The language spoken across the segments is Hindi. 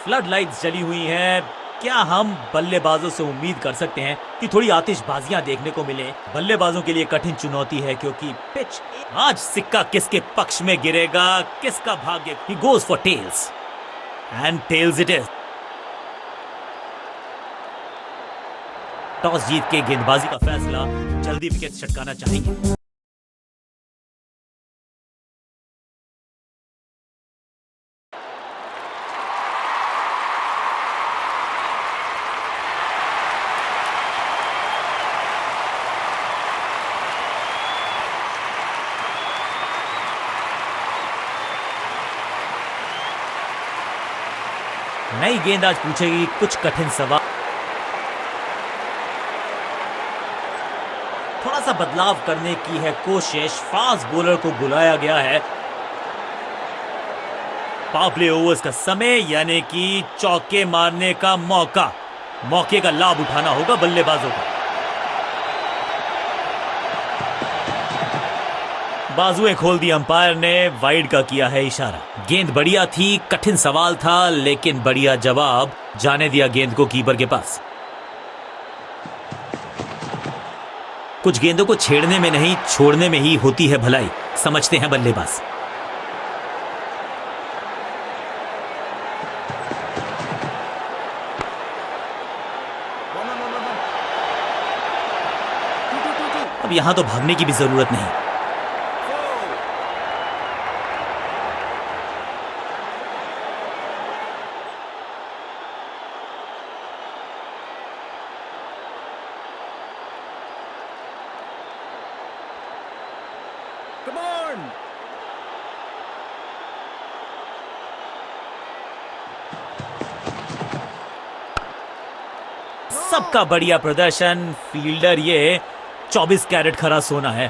फ्लड लाइट्स जली हुई हैं। क्या हम बल्लेबाजों से उम्मीद कर सकते हैं कि थोड़ी आतिशबाजियां देखने को मिले? बल्लेबाजों के लिए कठिन चुनौती है क्योंकि पिच आज सिक्का किसके पक्ष में गिरेगा, किसका भाग्य? He goes for tails and tails it is. Toss जीत के गेंदबाजी का फैसला जल्दी विकेट छटकाना चाहेंगे। नई गेंद आज पूछेगी कुछ कठिन सवाल। थोड़ा सा बदलाव करने की है कोशिश। फास्ट बॉलर को बुलाया गया है। पावर प्ले ओवर्स का समय, यानी कि चौके मारने का मौके का लाभ उठाना होगा बल्लेबाजों को। बाजुएं खोल दी अंपायर ने, वाइड का किया है इशारा। गेंद बढ़िया थी, कठिन सवाल था, लेकिन बढ़िया जवाब। जाने दिया गेंद को कीपर के पास। कुछ गेंदों को छेड़ने में नहीं, छोड़ने में ही होती है भलाई, समझते हैं बल्लेबाज। अब यहां तो भागने की भी जरूरत नहीं। सबका बढ़िया प्रदर्शन। फील्डर ये 24 कैरेट खरा सोना है।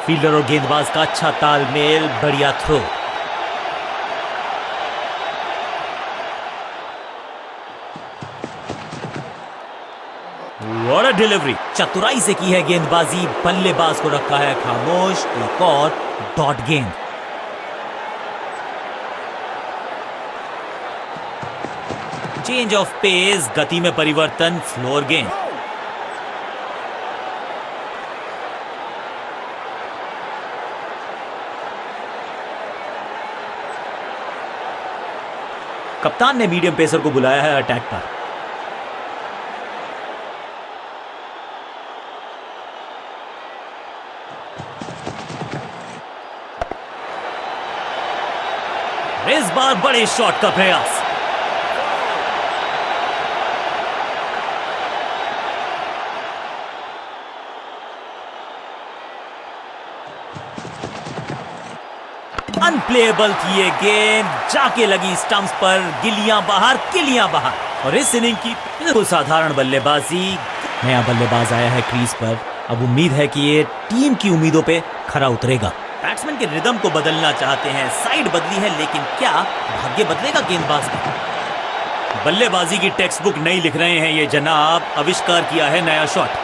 फील्डर और गेंदबाज का अच्छा तालमेल, बढ़िया थ्रो। What a delivery! चतुराई से की है गेंदबाजी, बल्लेबाज को रखा है खामोश। एक और डॉट गेंद। चेंज ऑफ पेस, गति में परिवर्तन, फ्लोर गेंद। कप्तान ने मीडियम पेसर को बुलाया है अटैक पर। इस बार बड़े शॉट का प्रयास। अनप्लेएबल थी ये गेंद, जाके लगी स्टंप्स पर। गिलियां बाहर, किलियां बाहर। और इस इनिंग की बिल्कुल साधारण बल्लेबाजी। नया बल्लेबाज आया है क्रीज पर। अब उम्मीद है कि ये टीम की उम्मीदों पे खरा उतरेगा। बैट्समैन के रिदम को बदलना चाहते हैं। साइड बदली है, लेकिन क्या भाग्य बदलेगा गेंदबाज का? बल्लेबाजी की टेक्स्ट बुक नहीं लिख रहे हैं ये जनाब। आविष्कार किया है नया शॉट।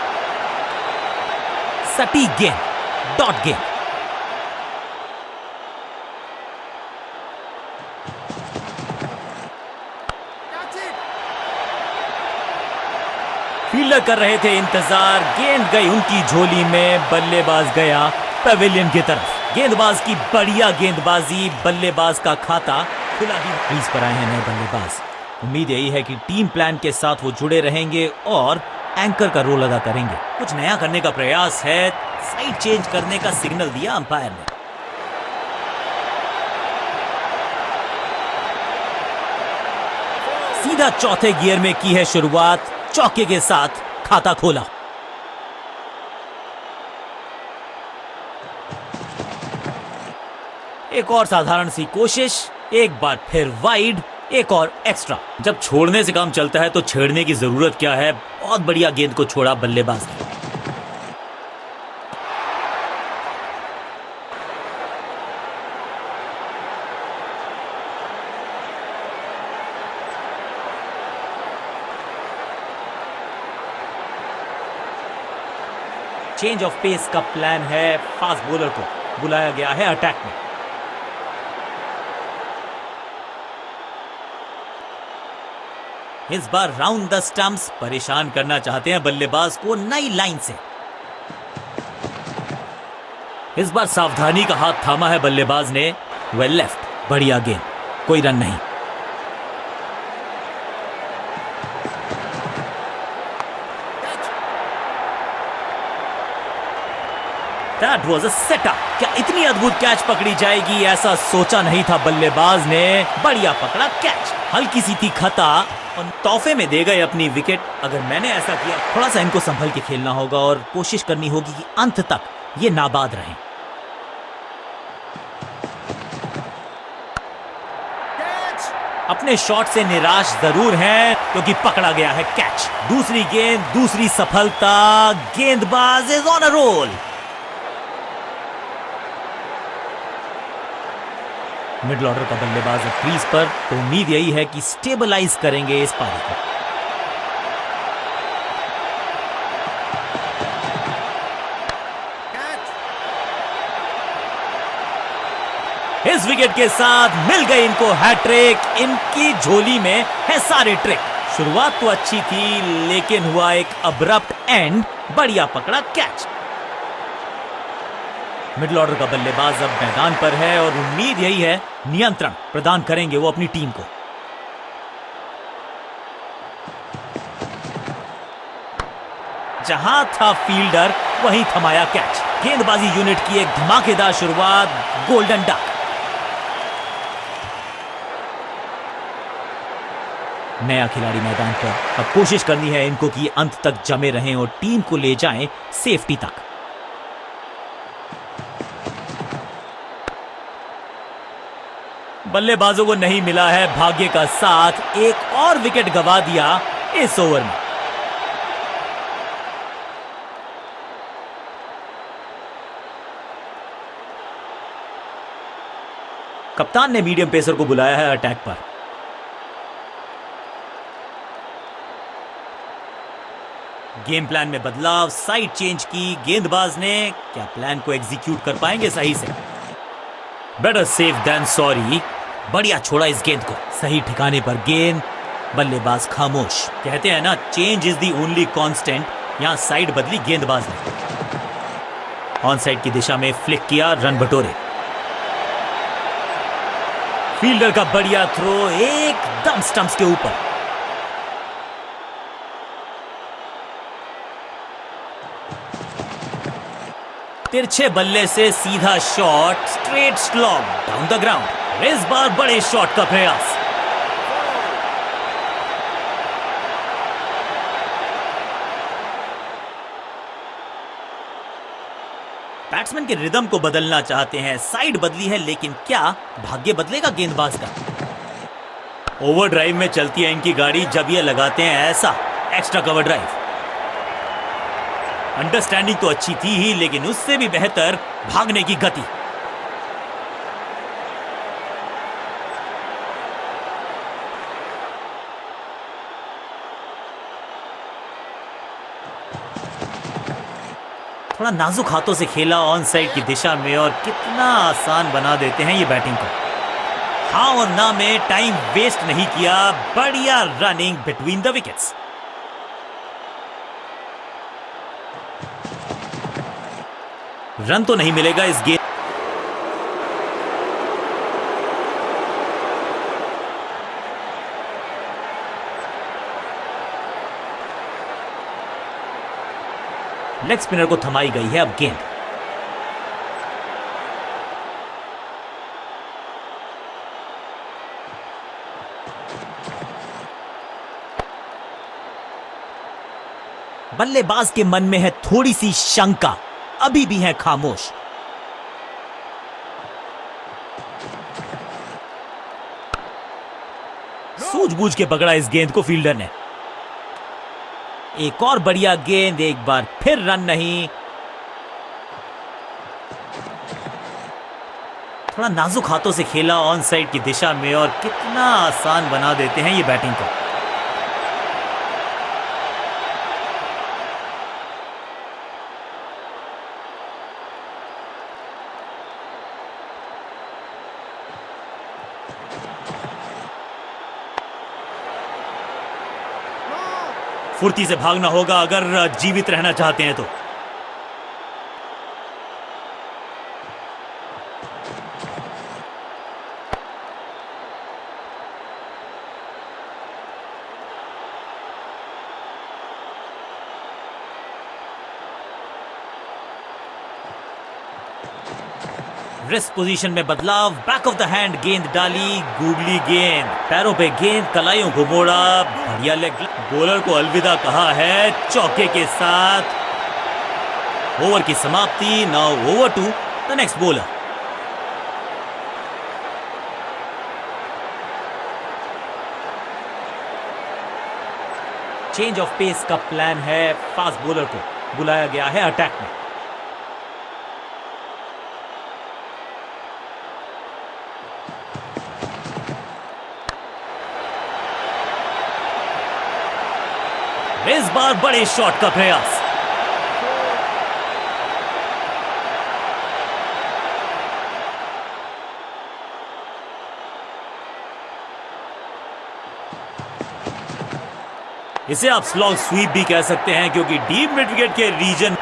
सटीक गेंद, डॉट गेंद। फील्डर कर रहे थे इंतजार। गेंद गई उनकी झोली में, बल्लेबाज गया पवेलियन की तरफ। गेंदबाज की बढ़िया गेंदबाजी, बल्लेबाज का खाता खुला ही। क्रीज पर आए हैं नए बल्लेबाज। उम्मीद यही है कि टीम प्लान के साथ वो जुड़े रहेंगे और एंकर का रोल अदा करेंगे। कुछ नया करने का प्रयास है। साइड चेंज करने का सिग्नल दिया अंपायर ने। सीधा चौथे गियर में की है शुरुआत। चौके के साथ खाता खोला। एक और साधारण सी कोशिश, एक बार फिर वाइड, एक और एक्स्ट्रा। जब छोड़ने से काम चलता है तो छेड़ने की जरूरत क्या है? बहुत बढ़िया गेंद को छोड़ा बल्लेबाज ने। चेंज ऑफ पेस का प्लान है। फास्ट बॉलर को बुलाया गया है अटैक में। इस बार राउंड द स्टंप्स परेशान करना चाहते हैं बल्लेबाज को नई लाइन से। इस बार सावधानी का हाथ थामा है बल्लेबाज ने। वेल लेफ्ट, बढ़िया गेंद, कोई रन नहीं। That was a setup। क्या इतनी अद्भुत कैच पकड़ी जाएगी, ऐसा सोचा नहीं था बल्लेबाज ने। बढ़िया पकड़ा कैच, हल्की सी थी खता और तोहफे में दे गए अपनी विकेट। अगर मैंने ऐसा किया, थोड़ा सा इनको संभल के खेलना होगा और कोशिश करनी होगी कि अंत तक ये नाबाद रहें। अपने शॉट से निराश जरूर हैं क्योंकि पकड़ा गया है कैच। दूसरी गेंद, दूसरी सफलता। गेंदबाज is on a roll. Middle order का बल्लेबाज है क्रीज पर, तो उम्मीद यही है कि स्टेबलाइज करेंगे इस पारी को। इस विकेट के साथ मिल गई इनको हैट्रिक। इनकी झोली में है सारे ट्रिक। शुरुआत तो अच्छी थी लेकिन हुआ एक अब्रप्ट एंड। बढ़िया पकड़ा कैच। मिडिल ऑर्डर का बल्लेबाज अब मैदान पर है और उम्मीद यही है नियंत्रण प्रदान करेंगे वो अपनी टीम को। जहां था फील्डर वहीं थमाया कैच। गेंदबाजी यूनिट की एक धमाकेदार शुरुआत। Golden duck. नया खिलाड़ी मैदान पर, अब कोशिश करनी है इनको कि अंत तक जमे रहें और टीम को ले जाएं सेफ्टी तक। बल्लेबाजों को नहीं मिला है भाग्य का साथ। एक और विकेट गंवा दिया इस ओवर में। कप्तान ने मीडियम पेसर को बुलाया है अटैक पर। गेम प्लान में बदलाव, साइड चेंज की गेंदबाज ने। क्या प्लान को एग्जीक्यूट कर पाएंगे सही से? Better safe than sorry. बढ़िया छोड़ा इस गेंद को, सही ठिकाने पर गेंद। बल्लेबाज खामोश। कहते हैं ना, change is the only constant. यहां साइड बदली गेंदबाज ने। ऑन साइड की दिशा में फ्लिक किया, रन बटोरे। फील्डर का बढ़िया थ्रो एकदम स्टंप्स के ऊपर। तिरछे बल्ले से सीधा shot, straight slog down the ground. इस बार बड़े शॉट का प्रयास। बैट्समैन के रिदम को बदलना चाहते हैं। साइड बदली है लेकिन क्या भाग्य बदलेगा गेंदबाज का? ओवर ड्राइव में चलती है इनकी गाड़ी जब ये लगाते हैं ऐसा एक्स्ट्रा कवर ड्राइव। अंडरस्टैंडिंग तो अच्छी थी ही लेकिन उससे भी बेहतर भागने की गति। थोड़ा नाजुक हाथों से खेला ऑन साइड की दिशा में और कितना आसान बना देते हैं ये बैटिंग को। हाँ और ना में टाइम वेस्ट नहीं किया। बढ़िया running between the wickets. Run तो नहीं मिलेगा इस गेम। लेग स्पिनर को थमाई गई है अब गेंद। बल्लेबाज के मन में है थोड़ी सी शंका, अभी भी है खामोश। सूझबूझ के पकड़ा इस गेंद को फील्डर ने। एक और बढ़िया गेंद, एक बार फिर रन नहीं। थोड़ा नाजुक हाथों से खेला ऑन साइड की दिशा में और कितना आसान बना देते हैं ये बैटिंग को। फुर्ती से भागना होगा अगर जीवित रहना चाहते हैं तो। रेस्ट पोजीशन में बदलाव, बैक ऑफ द हैंड गेंद डाली, गूगली गेंद, पैरों पे गेंद, कलाइयों को मोड़ा, बढ़िया लेग। बॉलर को अलविदा कहा है चौके के साथ। ओवर की समाप्ति। Now over to the next bowler. Change of pace का प्लान है, फास्ट बॉलर को बुलाया गया है अटैक में। इस बार बड़े शॉट का प्रयास। इसे आप स्लॉग स्वीप भी कह सकते हैं क्योंकि डीप मिड विकेट के रीजन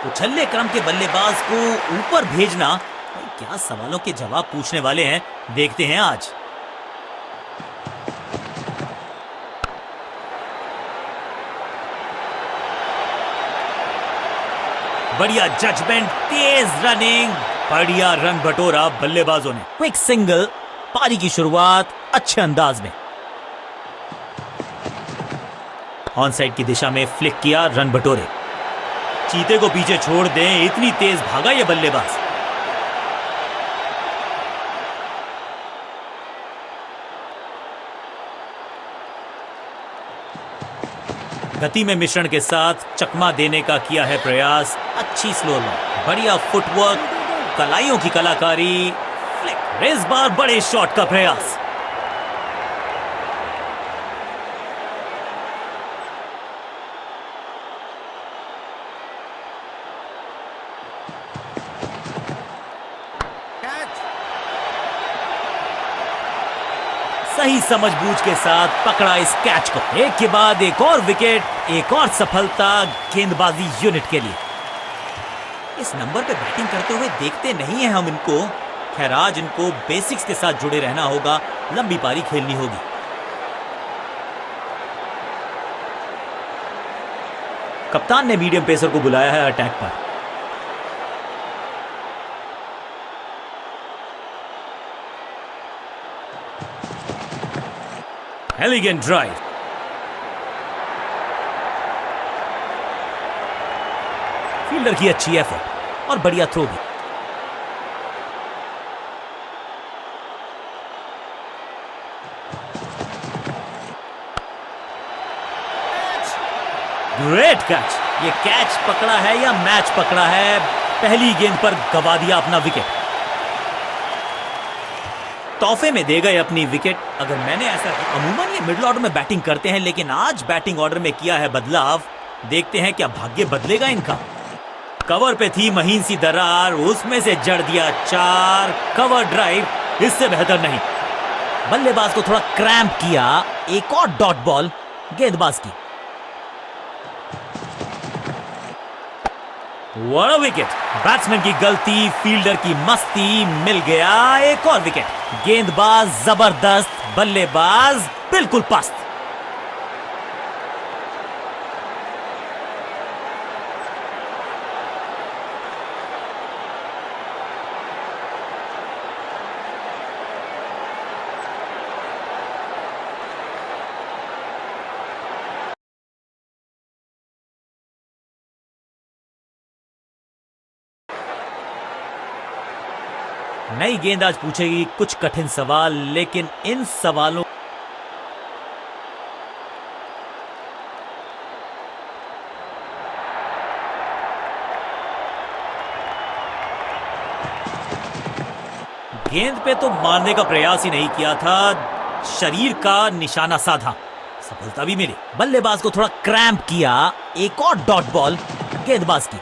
उछल्ले क्रम के बल्लेबाज को ऊपर भेजना। क्या सवालों के जवाब पूछने वाले हैं, देखते हैं आज। बढ़िया जजमेंट, तेज रनिंग, बढ़िया रन बटोरा बल्लेबाजों ने। क्विक सिंगल, पारी की शुरुआत अच्छे अंदाज में। ऑन साइड की दिशा में फ्लिक किया, रन बटोरे। चीते को पीछे छोड़ दें, इतनी तेज भागा ये बल्लेबाज। गति में मिश्रण के साथ चकमा देने का किया है प्रयास। अच्छी स्लो लॉ, बढ़िया फुटवर्क, कलाइयों की कलाकारी, फ्लिक। इस बार बड़े शॉट का प्रयास। सही समझबूझ के साथ पकड़ा इस कैच को। एक के बाद एक और विकेट, एक और सफलता गेंदबाजी यूनिट के लिए। इस नंबर पे बैटिंग करते हुए देखते नहीं है हम इनको। खैर आज इनको बेसिक्स के साथ जुड़े रहना होगा, लंबी पारी खेलनी होगी। कप्तान ने मीडियम पेसर को बुलाया है अटैक पर। एलिगेंट ड्राइव, फील्डर की अच्छी एफर्ट और बढ़िया थ्रो भी। Great catch. ये कैच पकड़ा है या मैच पकड़ा है, पहली गेंद पर गवा दिया अपना विकेट। तोहफे में दे गए अपनी विकेट। अगर मैंने ऐसा, अमूमन ये मिडिल ऑर्डर में बैटिंग करते हैं लेकिन आज बैटिंग ऑर्डर में किया है बदलाव। देखते हैं क्या भाग्य बदलेगा इनका। कवर पे थी महीन सी दरार, उसमें से जड़ दिया 4। कवर ड्राइव, इससे बेहतर नहीं। बल्लेबाज को थोड़ा क्रैम्प किया। एक और डॉट बॉल गेंदबाज की। What a wicket. बैट्समैन की गलती, फील्डर की मस्ती, मिल गया एक और विकेट। गेंदबाज जबरदस्त, बल्लेबाज बिल्कुल पस्त। नई गेंद आज पूछेगी कुछ कठिन सवाल, लेकिन इन सवालों गेंद पे तो मारने का प्रयास ही नहीं किया था, शरीर का निशाना साधा। सफलता भी मिली। बल्लेबाज को थोड़ा क्रैम्प किया, एक और डॉट बॉल गेंदबाज की।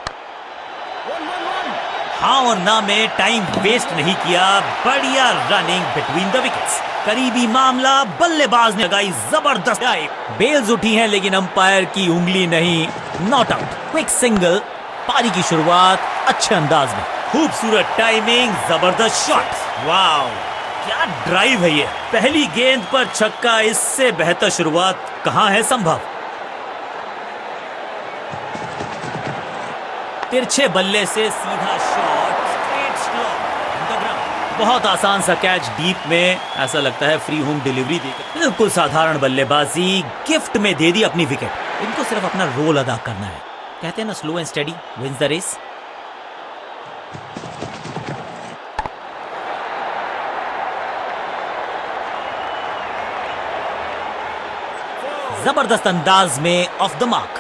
हाँ और ना में टाइम वेस्ट नहीं किया, बढ़िया रनिंग बिटवीन द विकेट्स। करीबी मामला, बल्लेबाज ने लगाई जबरदस्त डाइव। बेल्स उठी हैं लेकिन अंपायर की उंगली नहीं, नॉट आउट। क्विक सिंगल, पारी की शुरुआत अच्छे अंदाज में, खूबसूरत टाइमिंग, जबरदस्त शॉट। वाओ क्या ड्राइव है ये। पहली गेंद पर छक्का, इससे बेहतर शुरुआत कहां है संभव। तिरछे बल्ले से सीधा शॉट, स्ट्रेट स्ट्रोक, बहुत आसान सा कैच डीप में, ऐसा लगता है फ्री होम डिलीवरी देकर। बिल्कुल साधारण बल्लेबाजी, गिफ्ट में दे दी अपनी विकेट। इनको सिर्फ अपना रोल अदा करना है, कहते हैं ना slow and steady wins the race. जबरदस्त अंदाज में ऑफ द मार्क।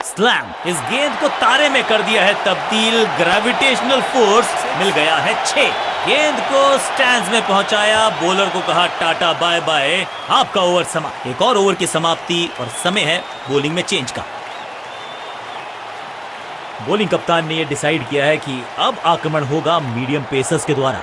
स्लैम, इस गेंद को तारे में कर दिया है तब्दील, ग्रेविटेशनल फोर्स मिल गया है 6। गेंद को स्टैंड्स में पहुंचाया, बॉलर को कहा टाटा बाय बाय, आपका ओवर समाप्त। एक और ओवर की समाप्ति और समय है बॉलिंग में चेंज का। बॉलिंग कप्तान ने यह डिसाइड किया है कि अब आक्रमण होगा मीडियम पेसर्स के द्वारा।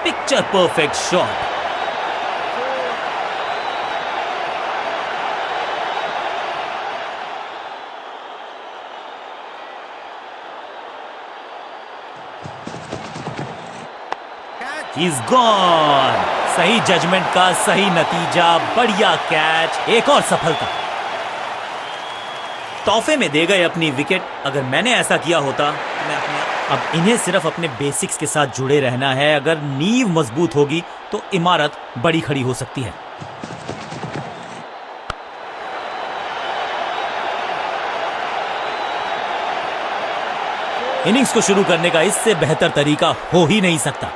Picture perfect shot. He's gone। सही जजमेंट का सही नतीजा, बढ़िया कैच, एक और सफलता। तोहफे में दे गए अपनी विकेट। अगर मैंने ऐसा किया होता मैं अब इन्हें सिर्फ अपने बेसिक्स के साथ जुड़े रहना है। अगर नींव मजबूत होगी तो इमारत बड़ी खड़ी हो सकती है। इनिंग्स को शुरू करने का इससे बेहतर तरीका हो ही नहीं सकता।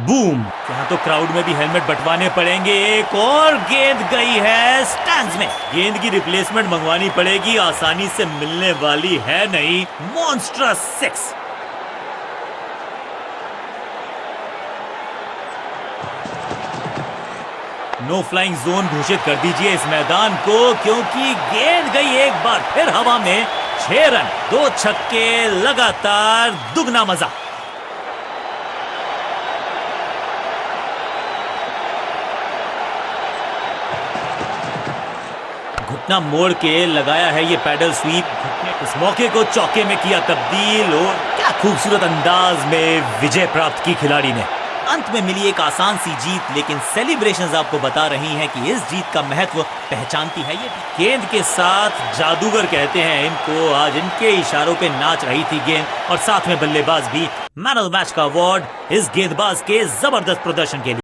बूम, यहाँ तो क्राउड में भी हेलमेट बंटवाने पड़ेंगे। एक और गेंद गई है स्टैंड्स में। गेंद की रिप्लेसमेंट मंगवानी पड़ेगी, आसानी से मिलने वाली है नहीं। मॉन्स्ट्रस 6। नो फ्लाइंग जोन घोषित कर दीजिए इस मैदान को, क्योंकि गेंद गई एक बार फिर हवा में। 6 रन, 2 छक्के लगातार, दुगना मजा। घुटना मोड़ के लगाया है ये पैडल स्वीप। इस मौके को चौके में किया तब्दील और क्या खूबसूरत अंदाज में विजय प्राप्त की खिलाड़ी ने। अंत में मिली एक आसान सी जीत, लेकिन सेलिब्रेशंस आपको बता रही हैं कि इस जीत का महत्व पहचानती है ये। गेंद के साथ जादूगर कहते हैं इनको, आज इनके इशारों पे नाच रही थी गेंद, और साथ में बल्लेबाज भी। मैन ऑफ द मैच का अवार्ड इस गेंदबाज के जबरदस्त प्रदर्शन के लिए।